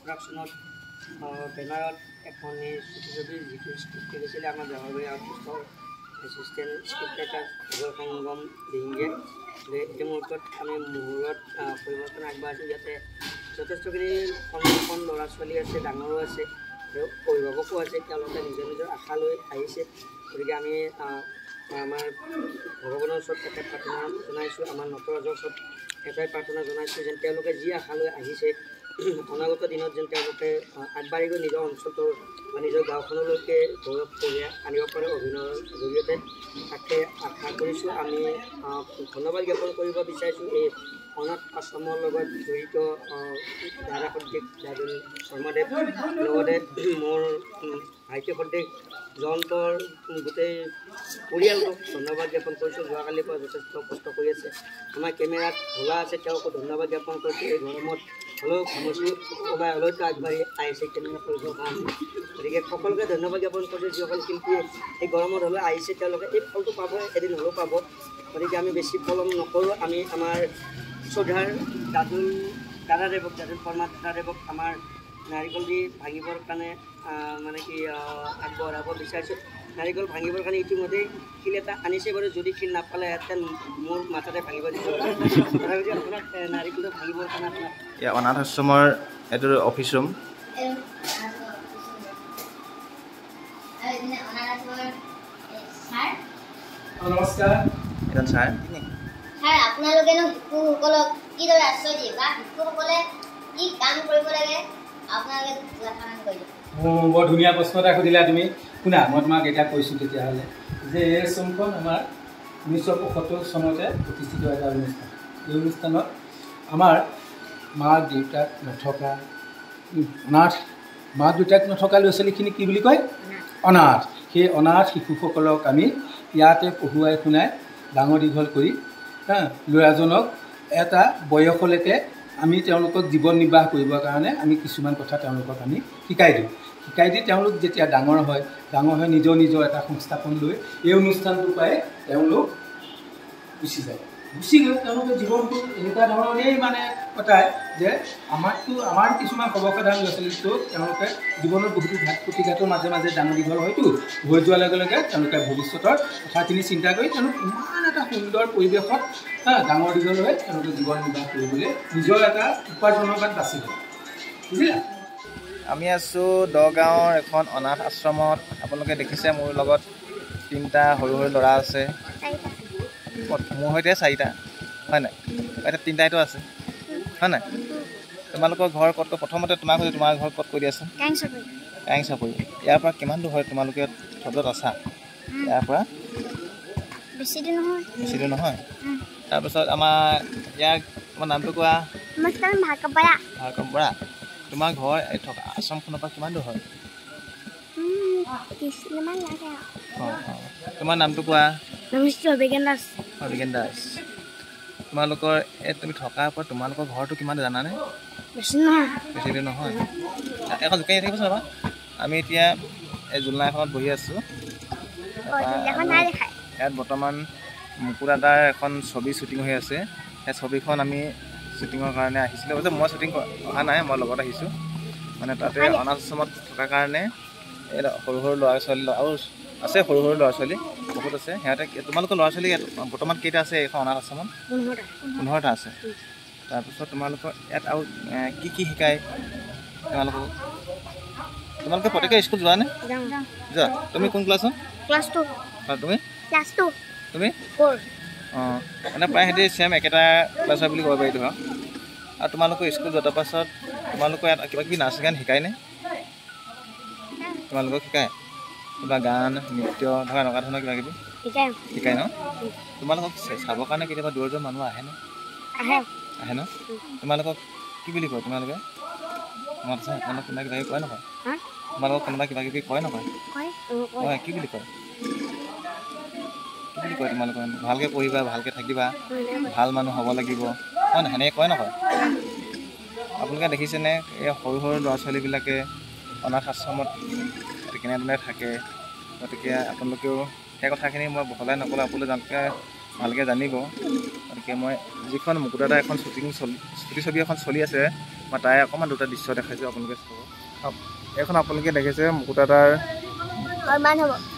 প্ৰডাকশ্যনত বেনাৰত এখন ছবি যিটো স্ক্ৰিপ্ট লিখিছিলে আমাৰ বেহৰবাৰী আৰ্টিষ্টৰ এছিষ্টেণ্ট স্ক্ৰিপ্ট ৰাইটাৰ যুগল সংগম দিহিঙীয়ে। এই মুহূৰ্তত আমি মুহূৰ্তত পৰিৱৰ্তন আগবাঢ়িছোঁ। ইয়াতে যথেষ্টখিনি কণ ল'ৰা ছোৱালী আছে, ডাঙৰো আছে আৰু অভিভাৱকো আছে। তেওঁলোকে নিজৰ নিজৰ আশা লৈ আহিছে। গতিকে আমি আমাৰ ভগৱানৰ ওচৰত এটাই প্ৰাৰ্থনা জনাইছোঁ, আমাৰ নটৰাজৰ ওচৰত এটাই প্ৰাৰ্থনা জনাইছোঁ যেন তেওঁলোকে যি আশা লৈ আহিছে অনাগত দিনত যেন তেওঁলোকে আগবাঢ়ি গৈ নিজৰ অঞ্চলটোৰ বা নিজৰ গাঁওখনলৈকে গৌৰৱ কঢ়িয়াই আনিব পাৰে অভিনয়ৰ জৰিয়তে। তাকে আশা কৰিছোঁ। আমি ধন্যবাদ জ্ঞাপন কৰিব বিচাৰিছোঁ এই অনাথ আশ্ৰমৰ লগত জড়িত দাদা সদৃশ দাদুল শৰ্মাদেৱ, লগতে মোৰ ভাইটি সদৃশ জয়ন্তৰ গোটেই পৰিয়ালটোক ধন্যবাদ জ্ঞাপন কৰিছোঁ। যোৱাকালিৰ পৰা যথেষ্ট কষ্ট কৰি আছে। আমাৰ কেমেৰাত ভোলা আছে, তেওঁকো ধন্যবাদ জ্ঞাপন কৰিছোঁ। এই গৰমত হ'লেও ঘামচি ওলাই হ'লেওতো আগবাঢ়ি আহিছে কেমেৰা কৰিবৰ কাৰণে। গতিকে সকলোকে ধন্যবাদ জ্ঞাপন কৰিছোঁ। যিসকল শিল্পীয়ে এই গৰমত হ'লেও আহিছে তেওঁলোকে এই ফলটো পাব, এদিন হ'লেও পাব। গতিকে আমি বেছি পলম নকৰোঁ। আমি আমাৰ শ্ৰদ্ধাৰ দাদাদেৱক দাদুল শৰ্মা দাদাদেৱক আমাৰ নাৰিকল দি ভাঙিবৰ কাৰণে মানে কি আগবঢ়াব বিচাৰিছোঁ। নাৰিকল ভাঙিবৰ কাৰণে ইতিমধ্যেই শিল এটা আনিছে বাৰু। যদি শিল নাপালে হেঁতেন মোৰ মাথাতে ভাঙিব দিছোঁ। তথাপিতো আপোনাক নাৰিকলটো ভাঙিবৰ কাৰণে আপোনাক অনাথ আশ্ৰমৰ এইটো অফিচ ৰুম। নমস্কাৰ। এজন ছাৰ ছাৰ আপোনালোকেনো শিশুসকলক কিদৰে আশ্ৰয় দিয়ে বা শিশুসকলে কি কাম কৰিব লাগে আপোনালোকে লেখামান কৰি দিয়ে? বৰ ধুনীয়া প্ৰশ্ন এটা সুধিলা তুমি। শুনা, মই তোমাক এতিয়া কৈছোঁ তেতিয়াহ'লে যে এই আশ্ৰমখন আমাৰ 1975 চনতে প্ৰতিষ্ঠিত এটা অনুষ্ঠান। এই অনুষ্ঠানত আমাৰ মাক দেউতাক নথকা মাক দেউতাক নথকা ল'ৰা ছোৱালীখিনি কি বুলি কয়? অনাথ। সেই অনাথ শিশুসকলক আমি ইয়াতে পঢ়ুৱাই শুনাই ডাঙৰ দীঘল কৰি ল'ৰাজনক এটা বয়সলৈকে আমি তেওঁলোকক জীৱন নিৰ্বাহ কৰিবৰ কাৰণে আমি কিছুমান কথা তেওঁলোকক আমি শিকাই দিওঁ। শিকাই দি তেওঁলোক যেতিয়া ডাঙৰ হয় নিজৰ নিজৰ এটা সংস্থাপন লৈ এই অনুষ্ঠানটোৰ পৰাই তেওঁলোক গুচি যায়। গুচি গৈ তেওঁলোকে জীৱনটো এনেকুৱা ধৰণেই মানে কটায় যে আমাৰ কিছুমান সৰ্বসাধাৰণ ল'ৰা ছোৱালীটো তেওঁলোকে জীৱনত বহুতো ঘাট প্ৰতিঘাতৰ মাজে মাজে ডাঙৰ দীঘল হয়তো হৈ যোৱাৰ লগে লগে তেওঁলোকে ভৱিষ্যতৰ কথাখিনি চিন্তা কৰি তেওঁলোক ইমান এটা সুন্দৰ পৰিৱেশত ডাঙৰ দীঘল হৈ তেওঁলোকে জীৱন নিৰ্বাহ কৰিবলৈ নিজৰ এটা উপাৰ্জনৰ বাট বাছি লয়। বুজিলা? আমি আছোঁ দগাঁৱৰ এখন অনাথ আশ্ৰমত। আপোনালোকে দেখিছে মোৰ লগত 3টা সৰু সৰু ল'ৰা আছে, মোৰ সৈতে 4টা, হয় নাই? এতিয়া 3টাইতো আছে, হয় নাই? তোমালোকৰ ঘৰ ক'ত? প্ৰথমতে তোমাক সুধি তোমাৰ ঘৰ ক'ত কৈ দিয়াচোন? কাৰেং চাপৰি। ইয়াৰ পৰা কিমান দূৰ হয় তোমালোকে থ'বত আছা? ইয়াৰ পৰা বেছি দূৰ নহয়। তাৰপিছত তোমাৰ নামটো কোৱা? ভাৰ্গৱ বৰা। তোমাৰ ঘৰ থকা আশ্ৰমখনৰ পৰা কিমান দূৰ হয়? তোমাৰ নামটো কোৱা? অভিজ্ঞান দাস। তোমালোকৰ তুমি থকাৰ পৰা তোমালোকৰ ঘৰটো কিমান জানানে? বেছি দূৰ নহয়। এখন জোকাই থাকিবচোন ৰ'বা। আমি এতিয়া এই জোলনা এখনত বহি আছোঁ। ইয়াত বৰ্তমান মুকু দাদাৰ এখন ছবি শ্বুটিং হৈ আছে। সেই ছবিখন আমি শ্বুটিঙৰ কাৰণে আহিছিলোঁ। অৱশ্যে মই শ্বুটিং অহা নাই, মই লগত আহিছোঁ। মানে তাতে অনাথ আশ্ৰমত থকাৰ কাৰণে এই সৰু সৰু ল'ৰা ছোৱালী আৰু আছে, সৰু সৰু ল'ৰা ছোৱালী বহুত আছে। সিহঁতে তোমালোকৰ ল'ৰা ছোৱালী বৰ্তমান কেইটা আছে এইখন অনাথ আশ্ৰমত? 15টা আছে। তাৰপিছত তোমালোকৰ ইয়াত আৰু কি কি শিকায় তোমালোকে প্ৰত্যেকে স্কুল যোৱা নে? যোৱা। তুমি কোন ক্লাছত? তুমি মানে প্ৰায় সিহঁতি ছেম একেটা ক্লাছৰ বুলি ক'ব পাৰি ধৰা। আৰু তোমালোকৰ স্কুল যোৱাৰ পাছত তোমালোকৰ ইয়াত কিবা কিবি নাচ গান শিকায়নে? তোমালোকক শিকায় কিবা গান নৃত্য ধৰা এনেকুৱা ধৰণৰ কিবা কিবি শিকায় ন? তোমালোকক চাবৰ কাৰণে কেতিয়াবা দূৰৰ দূৰৰ মানুহ আহেনে? আহে ন? তোমালোকক কি বুলি কয়? তোমালোকে মনত আছে তোমালোক কোনোবা কিবা কিবি কয় নকয়? তোমালোকক কোনোবা কিবা কিবি কয় নকয়? কয়। কি বুলি কয়? তোমালোকে ভালকৈ পঢ়িবা, ভালকৈ থাকিবা, ভাল মানুহ হ'ব লাগিব, হয় নহয়? সেনেকৈ কয় নকয়? আপোনালোকে দেখিছেনে এই সৰু সৰু ল'ৰা ছোৱালীবিলাকে অনাথ আশ্ৰমত কেনেদৰে থাকে? গতিকে আপোনালোকেও সেই কথাখিনি মই বহলাই নক'লে আপোনালোকে ভালকৈ জানিব। গতিকে মই যিখন মুকু দাদাৰ এখন ছবি এখন চলি আছে মই তাই অকণমান দুটা দৃশ্য দেখাইছোঁ আপোনালোকে চাব। এইখন আপোনালোকে দেখিছে মুকুতাদাৰ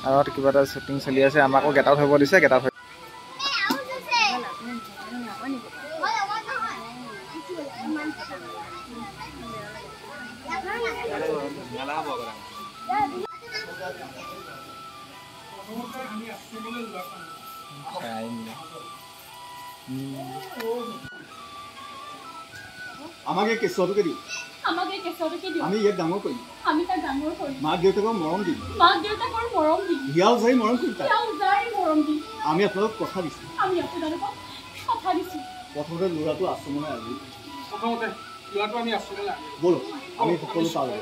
আৰত কিবা এটা শ্বুটিং চলি আছে। আমাকো গেট আউট হ'ব দিছে, গেট আউট আমাকে কেঁচুৱাটোকে দিওঁ, আমি ইয়াক ডাঙৰ কৰিম, মাক দেউতাকক মৰম দিম, হিয়াও যাই মৰম কৰিম তাক। আমি আপোনালোকক কথা দিছোঁ, প্ৰথমতে ল'ৰাটো আশ্ৰমলৈ আজি ব'লক আমি সকলো পালোঁ।